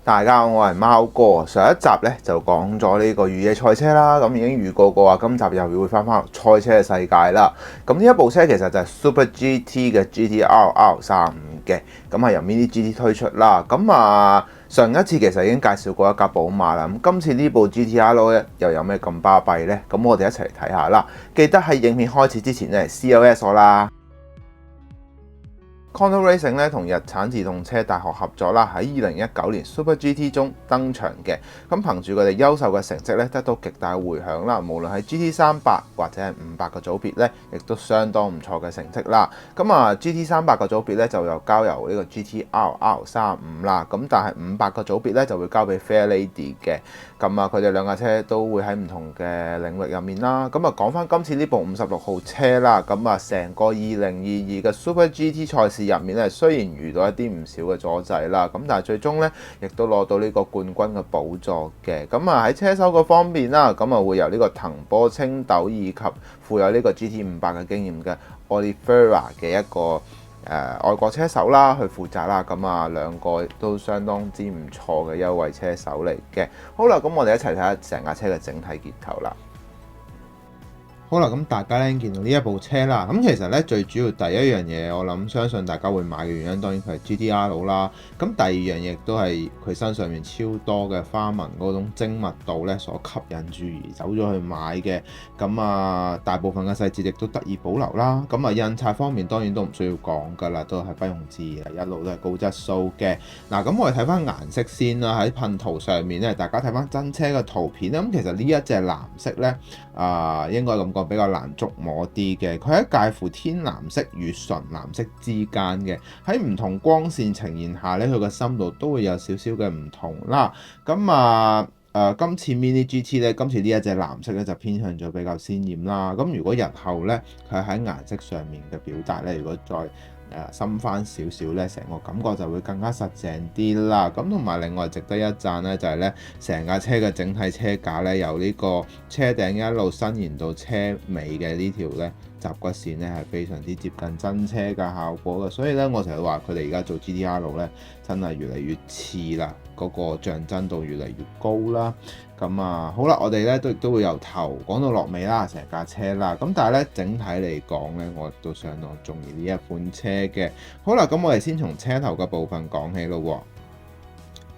大家好，我係貓哥。上一集咧就講咗呢個越野賽車啦，咁已經預告過話今集又會翻賽車嘅世界啦。咁呢一部車其實就係 Super GT 嘅 GT-R R35嘅，咁係由 Mini GT 推出啦。上一次其實已經介紹過一架寶馬啦，咁今次呢部 GT-R 咧又有咩咁巴閉呢？咁我哋一齊嚟睇下啦。記得喺影片開始之前咧 CLS 我啦。Condor Racing 咧同日產自動車大學合作啦，喺2019年 Super GT 中登場嘅。咁憑住佢哋優秀嘅成績咧，得到極大迴響啦。無論係 GT300或者係500個組別咧，亦都相當唔錯嘅成績啦。GT300個組別咧就交由呢個 GT-R R35啦。咁但係500個組別咧就會交俾 Fairlady 嘅。佢哋兩架車都會喺唔同嘅領域入面啦。講翻今次呢部56號車啦，成個2022嘅 Super GT 賽事入面咧，雖然遇到一啲唔少嘅阻滯啦，但係最終咧亦都攞到呢個冠軍嘅寶座嘅。喺車手嗰方面啦，會由呢個藤波青斗以及富有呢個 GT500嘅經驗嘅 Oliveira 嘅一個外國車手啦去負責啦。兩個都相當之唔錯嘅優惠車手嚟嘅。好啦，咁我哋一齊睇下成架車嘅整體結構啦。好啦，咁大家咧見到呢一部車啦，咁其實咧最主要第一樣嘢，我諗相信大家會買嘅原因，當然佢係 GT-R 啦。咁第二樣嘢都係佢身上面超多嘅花紋嗰種精密度咧所吸引住而走咗去買嘅。大部分嘅細節亦都得以保留啦。印刷方面當然都唔需要講㗎啦，都係不容置疑，一路都係高質素嘅。咁我哋睇翻顏色先啦，喺噴塗上面咧，大家睇翻真車嘅圖片啦。咁其實呢一隻藍色咧，應該咁講比較難捉摸啲嘅，佢喺介乎天藍色與純藍色之間嘅，喺唔同光線呈現下咧，佢個深度都會有少少嘅唔同啦。今次 Mini GT 咧，今次呢一隻藍色咧就偏向咗比較鮮豔啦。如果日後咧佢喺顏色上面嘅表達咧，如果再深翻少少咧，成個感覺就會更加實淨啲啦。同埋另外值得一讚咧，就係咧成架車嘅整體車架咧，由呢個車頂一路伸延到車尾嘅呢條咧集骨線咧，係非常之接近真車嘅效果嘅。所以咧，我成日話佢哋而家做 GT-R 咧，真係越嚟越似啦，嗰個像真度越嚟越高啦。好啦，我哋咧都會由頭講到落尾啦，成架車啦。但係咧整體嚟講咧，我都相當中意呢一款車嘅。好啦，咁我哋先從車頭嘅部分講起咯。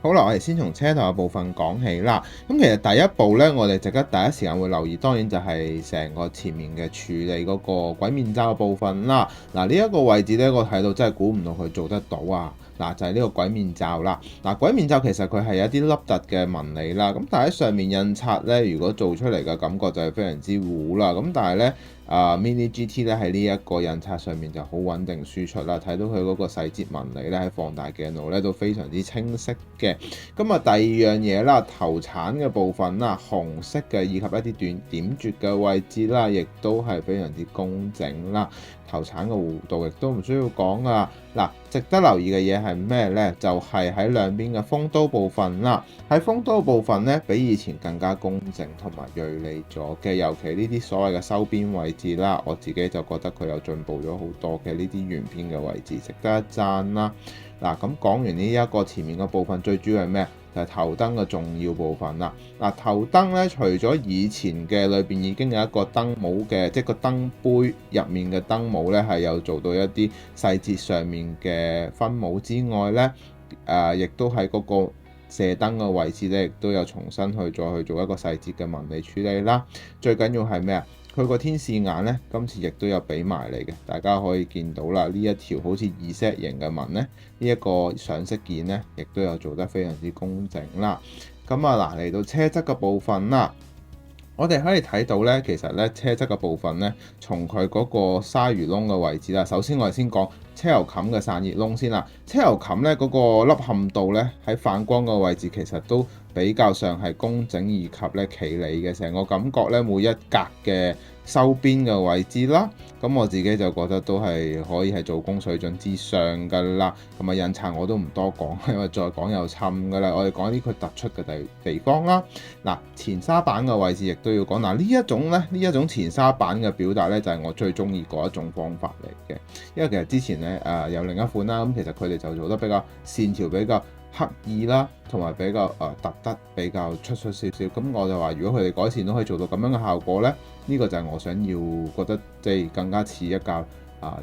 好啦，我哋先從車頭嘅部分講起啦。其實第一步咧，我哋值得第一時間會留意，當然就係成個前面嘅處理嗰個軌面罩嘅部分啦。呢一個位置咧，我睇到真係估唔到佢做得到啊！就係呢個軌面罩啦。軌面罩其實佢係有啲凹凸嘅紋理啦。但係喺上面印刷咧，如果做出嚟嘅感覺就係非常之糊啦。但係咧Mini GT 咧喺呢一個印刷上面就好穩定輸出啦。睇到佢嗰個細節紋理咧喺放大鏡度咧都非常之清晰嘅。第二樣嘢啦，頭鏟嘅部分啦，紅色嘅以及一啲點綴嘅位置啦，亦都係非常之工整啦。頭鏟嘅弧度亦都唔需要講噶。值得留意嘅嘢係咩呢？就係喺兩邊嘅風刀部分啦。喺風刀部分咧，比以前更加工整同埋銳利咗嘅。尤其呢啲所謂嘅收邊位置啦，我自己就覺得佢有進步咗好多嘅。呢啲圓邊嘅位置值得一讚啦。咁講完呢一個前面嘅部分，最主要係咩？就係頭燈嘅重要部分啦。頭燈咧，除咗以前嘅裏邊已經有一個燈帽嘅，即係個燈杯入面嘅燈帽咧，係有做到一啲細節上面嘅分帽之外咧，亦都喺嗰個射燈嘅位置咧，亦都有重新再去做一個細節嘅紋理處理啦。最緊要係咩啊？佢個天使眼咧，今次亦都有俾埋嚟嘅，大家可以見到啦。呢一條好似 Z 型嘅紋咧，呢一個上色件咧，亦都有做得非常之工整啦。嚟到車側嘅部分啦，我哋可以睇到咧，其實咧車側嘅部分咧，從佢嗰個鯊魚窿嘅位置啦。首先我哋先講車油冚嘅散熱窿先啦。車油冚咧嗰個凹陷度咧，喺反光嘅位置其實都比較上係工整以及咧企理嘅，成個感覺咧每一格嘅收邊嘅位置啦，咁我自己就覺得都係可以係做工水準之上㗎啦。咁印刷我都唔多講，因為再講又侵㗎啦。我哋講啲佢突出嘅地方啦。前沙板嘅位置亦都要講。呢一種前沙板嘅表達咧，就係我最中意嗰一種方法嚟嘅。因為其實之前咧有另一款啦，咁其實佢哋就做得比較線條比較刻意啦，同埋比較突得比較出少少。咁我就話，如果佢哋改善都可以做到咁樣嘅效果咧，呢個就係我想要覺得即係更加似一架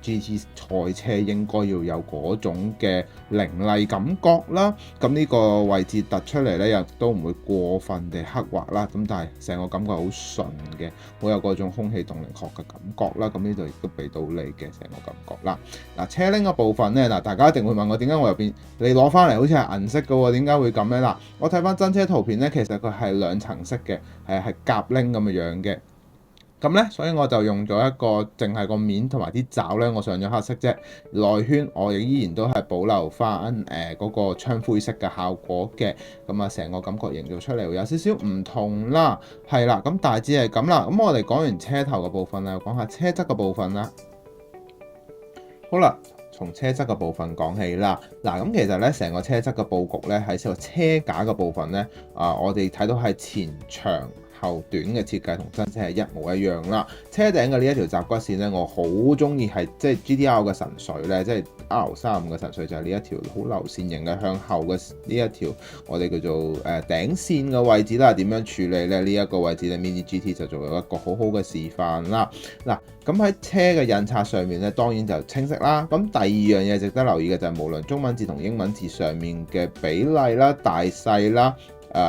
GT 賽車應該要有嗰種嘅凌厲感覺啦。咁呢個位置突出嚟咧，又都唔會過分地刻畫啦。咁但係成個感覺好順嘅，好有嗰種空氣動力學嘅感覺啦。咁呢度亦都俾到你嘅成個感覺啦。嗱，車鈴嘅部分咧，大家一定會問我點解我入邊你攞翻嚟好似係銀色嘅喎？點解會咁咧？嗱，我睇翻真車圖片咧，其實佢係兩層色嘅，係夾鈴咁嘅樣嘅。咁咧，所以我就用咗一個淨係個面同埋啲爪咧，我上咗黑色啫。內圈我亦依然都係保留翻嗰個槍灰色嘅效果嘅。咁啊，成個感覺營造出嚟會有少少唔同啦。係啦，咁大致係咁啦。咁我哋講完車頭嘅部分啦，講下車側嘅部分啦。好啦，從車側嘅部分講起啦。嗱，咁其實咧，成個車側嘅佈局咧，喺個車架嘅部分咧，我哋睇到係前長後短嘅設計同真車係一模一樣啦。車頂嘅呢一條閘骨線咧，我好中意係即係 GTR 嘅神髓咧，即係 R35嘅神髓就係呢一條好流線型嘅向後嘅呢一條我哋叫做頂線嘅位置啦。點樣處理咧？呢一個位置咧 Mini GT 就做咗一個好好嘅示範啦。嗱，咁喺車嘅印刷上面咧，當然就清晰啦。咁第二樣嘢值得留意嘅就係無論中文字同英文字上面嘅比例啦、大細啦。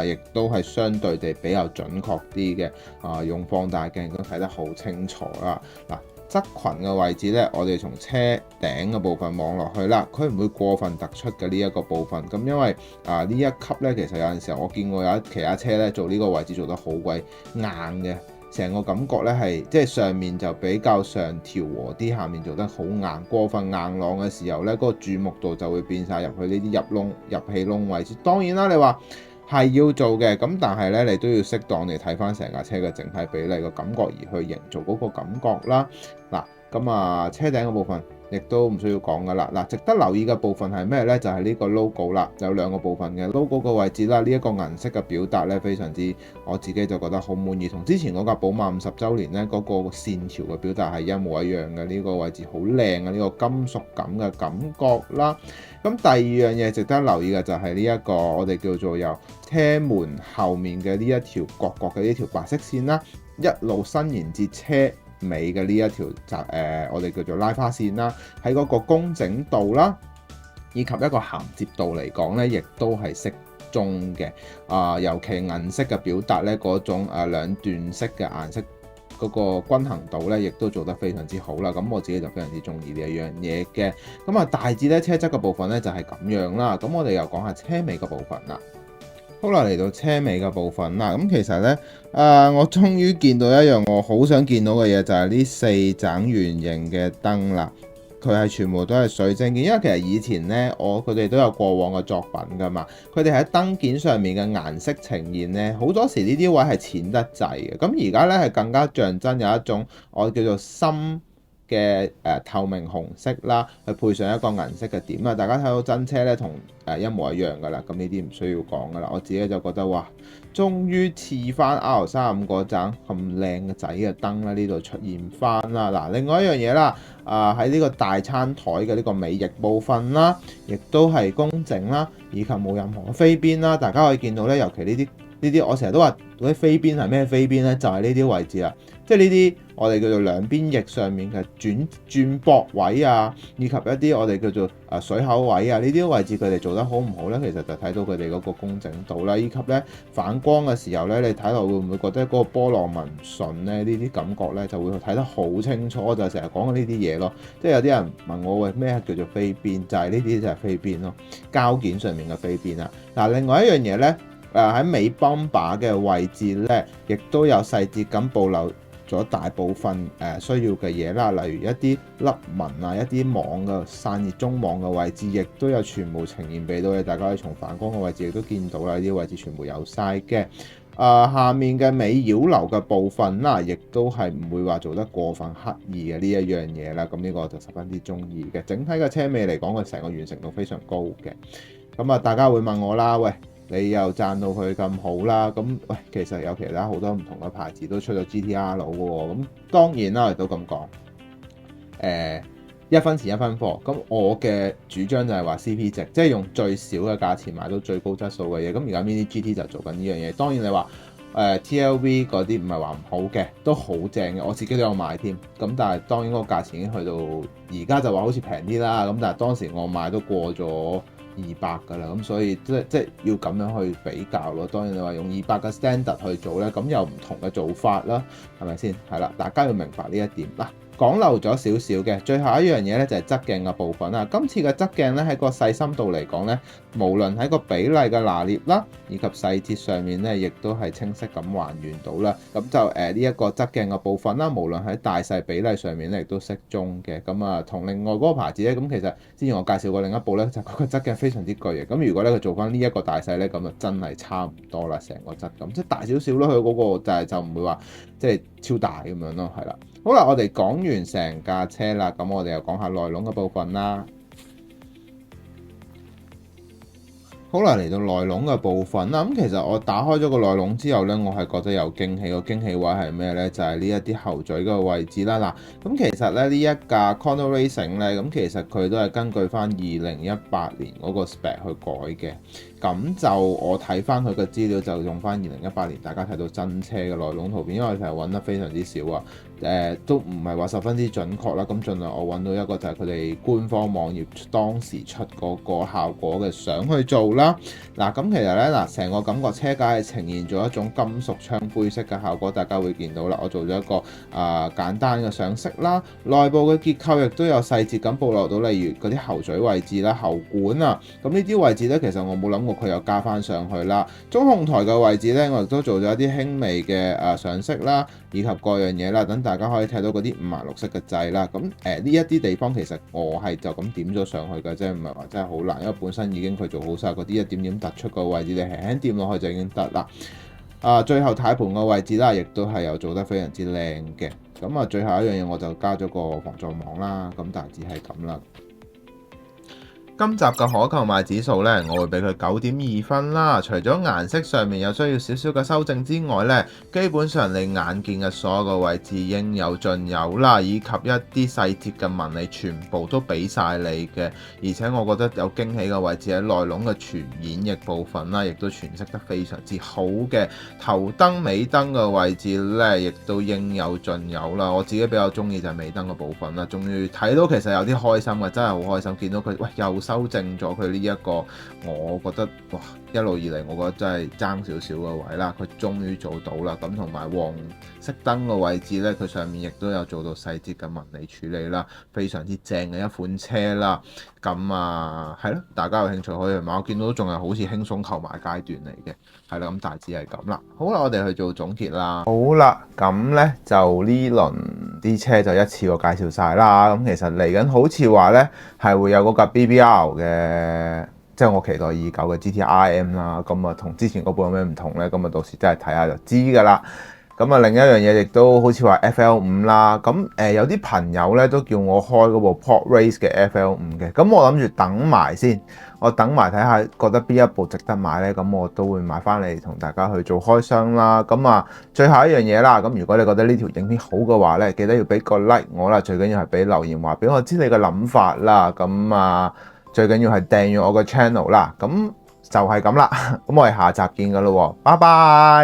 亦都係相對地比較準確啲嘅，用放大鏡都睇得好清楚啦。嗱，側裙嘅位置咧，我哋從車頂嘅部分望落去啦，佢唔會過分突出嘅呢一個部分。咁因為呢一級咧，其實有陣時候我見過有其他車咧做呢個位置做得好鬼硬嘅，成個感覺咧係即係上面就比較上調和啲，下面做得好硬，過分硬朗嘅時候咧，嗰個注目度就會變晒入去呢啲入氣窿位置。當然啦，你話係要做嘅，咁但係咧，你都要適當地睇翻成架車嘅整體比例個感覺，而去營造嗰個感覺啦。嗱，咁車頂嘅部分亦都唔需要講噶啦。嗱，值得留意嘅部分係咩咧？就係呢個 logo 啦，有兩個部分嘅 logo 個位置啦。呢一個銀色嘅表達咧，非常之我自己就覺得好滿意，同之前嗰架寶馬50週年咧嗰個線條嘅表達係一模一樣嘅。呢個位置好靚嘅，呢個金屬感嘅感覺啦。咁第二樣嘢值得留意嘅就係呢一個我哋叫做由車門後面嘅呢一條角角嘅呢條白色線啦，一路伸延至車尾嘅呢一條我哋叫做拉花線啦，喺嗰個工整度啦，以及一個銜接度嚟講咧，亦都係適中嘅。尤其銀色嘅表達咧，嗰種兩段式嘅顏色嗰個均衡度咧，亦都做得非常之好啦。咁我自己就非常之中意呢一樣嘢嘅。咁大致咧車側嘅部分咧就係咁樣啦。咁我哋又講下車尾嘅部分啦。好啦，嚟到車尾嘅部分啦。咁其實咧，我終於見到一樣我好想見到嘅嘢，就係呢四盞圓形嘅燈啦。佢係全部都係水晶件，因為其實以前咧，佢哋都有過往嘅作品噶嘛。佢哋喺燈件上面嘅顏色呈現咧，好多時呢啲位係淺得滯嘅。咁而家咧係更加象真，有一種我叫做深嘅透明紅色啦，去配上一個銀色嘅點啦。大家睇到真車咧，同一模一樣噶啦。咁呢啲唔需要講噶啦。我自己就覺得哇，終於似翻 R35嗰盞咁靚嘅仔嘅燈啦，呢度出現翻啦。嗱，另外一樣嘢啦，喺呢個大餐台嘅呢個尾翼部分啦，亦都係工整啦，以及冇任何飛邊啦。大家可以見到咧，尤其呢啲我成日都話嗰啲飛邊係咩飛邊咧？就係呢啲位置啦，即係呢啲我哋叫做兩邊翼上面嘅轉駁位啊，以及一啲我哋叫做水口位啊，呢啲位置佢哋做得好唔好咧？其實就睇到佢哋嗰個工整度啦，以及咧反光嘅時候咧，你睇落會唔會覺得嗰個波浪紋順咧？呢啲感覺咧就會睇得好清楚。我就成日講緊呢啲嘢咯，即係有啲人問我喂，咩叫做飛邊？就係呢啲就係飛邊咯，膠件上面嘅飛邊啊。嗱，另外一樣嘢咧。喺尾泵把嘅位置咧，亦都有細節咁保留咗大部分需要嘅嘢啦，例如一啲粒紋啊、一啲網嘅散熱中網嘅位置，亦都有全部呈現俾到你。大家可以從反光嘅位置亦都見到啦，呢啲位置全部有晒嘅。下面嘅尾擾流嘅部分啦，亦都係唔會話做得過分刻意嘅呢一樣嘢啦。咁呢個就十分之中意嘅。整體嘅車尾嚟講，佢成個完成度非常高嘅。咁大家會問我啦，喂，你又讚到佢咁好啦，咁喂，其實有其他好多唔同嘅牌子都出咗 GTR 嘅喎，咁當然啦，亦都咁講，一分錢一分貨。咁我嘅主張就係話 CP 值，即係用最少嘅價錢買到最高質素嘅嘢。咁而家 Mini GT 就做緊呢樣嘢。當然你話TLV 嗰啲唔係話唔好嘅，都好正嘅，我自己都有買添。咁但係當然嗰個價錢已經去到而家就話好似平啲啦。咁但係當時我買都過咗200㗎啦，咁所以即係要咁樣去比較咯。當然你話用200嘅 standard 去做咧，咁有唔同嘅做法啦，係咪先？係啦，大家要明白呢一點啦。講漏咗少少嘅，最後一樣嘢咧就係側鏡嘅部分啦。今次嘅側鏡咧喺個細心度嚟講咧，無論喺個比例嘅拿捏啦，以及細節上面咧，亦都係清晰咁還原到啦。咁就呢一個側鏡嘅部分啦，無論喺大細比例上面咧，亦都適中嘅。咁啊，同另外嗰個牌子咧，咁其實之前我介紹過另一部咧，就嗰個側鏡非常之巨嘅。咁如果咧佢做翻呢一個大細咧，咁就真係差唔多啦，成個質感即係大少少咯。佢嗰個但係就唔會話即係超大咁樣咯，係啦。好啦，我哋講完成架車啦，咁我哋又講下內籠嘅部分啦。好啦，嚟到內籠嘅部分啦，咁其實我打開咗個內籠之後呢，我係覺得有驚喜。個驚喜位係咩呢？就係呢一啲後嘴嘅位置啦。嗱，咁其實咧呢一架 Condor Racing 呢，咁其實佢都係根據翻2018年嗰個 spec 去改嘅。咁就我睇翻佢嘅資料，就用翻2018年大家睇到真車嘅內籠圖片，因為其實揾得非常之少啊。都唔係話十分之準確啦。咁盡量我揾到一個就係佢哋官方網頁當時出嗰個效果嘅相去做啦。嗱，咁其實呢，成個感覺車架係呈現咗一種金屬槍灰色嘅效果，大家會見到啦。我做咗一個簡單嘅上色啦，內部嘅結構亦都有細節咁暴露到，例如嗰啲後嘴位置啦、喉管啊，咁呢啲位置呢，其實我冇諗過佢有加翻上去啦。中控台嘅位置呢，我亦都做咗一啲輕微嘅上色啦，以及各樣嘢啦，等大家可以睇到嗰啲五顏六色嘅掣啦。咁呢一啲地方其實我係就咁點咗上去嘅，即係唔係話真係好難，因為本身已經佢做好晒嗰啲一點點突出個位置，你輕輕掂落去就已經得啦。最後軚盤嘅位置啦，亦都係有做得非常之靚嘅。咁最後一樣嘢我就加咗個防撞網啦。咁大致係咁啦。今集嘅可購買指數呢，我會俾佢9.2分啦。除咗顏色上面有需要少少嘅修正之外呢，基本上你眼見嘅所有嘅位置應有盡有啦，以及一啲細節嘅紋理全部都俾晒你嘅。而且我覺得有驚喜嘅位置喺內籠嘅全演繹部分啦，亦都詮釋得非常之好嘅。頭燈尾燈嘅位置呢，亦都應有盡有啦。我自己比較中意就係尾燈嘅部分啦，終於睇到其實有啲開心嘅，真係好開心見到佢，喂又修正咗佢呢一個，我覺得哇一路以嚟我覺得真係爭少少嘅位啦，佢終於做到啦。咁同埋黃色燈嘅位置呢，佢上面亦都有做到細節嘅紋理處理啦，非常之正嘅一款車啦。咁係咯，大家有興趣可以去買，我見到仲係好似輕鬆購買階段嚟嘅，係啦，咁大致係咁啦。好啦，我哋去做總結啦。好啦，咁呢就呢輪啲車就一次過介紹晒啦。咁其實嚟緊好似話呢係會有嗰架 BBR 嘅，即係我期待已久嘅 GT-RM 啦。咁同之前嗰部有咩唔同呢？咁到時真係睇下就知㗎啦。咁另一樣嘢亦都好似話 FL5 啦，咁有啲朋友咧都叫我開嗰部 Pod Race 嘅 FL5 嘅，咁我諗住等埋先，我等埋睇下覺得邊一部值得買咧，咁我都會買翻嚟同大家去做開箱啦。咁最後一樣嘢啦，咁如果你覺得呢條影片好嘅話咧，記得要俾個 like 我啦，最緊要係俾留言話俾我知你嘅諗法啦。咁最緊要係訂閱我個 channel 啦。咁就係咁啦，咁我哋下集見噶咯喎，拜拜。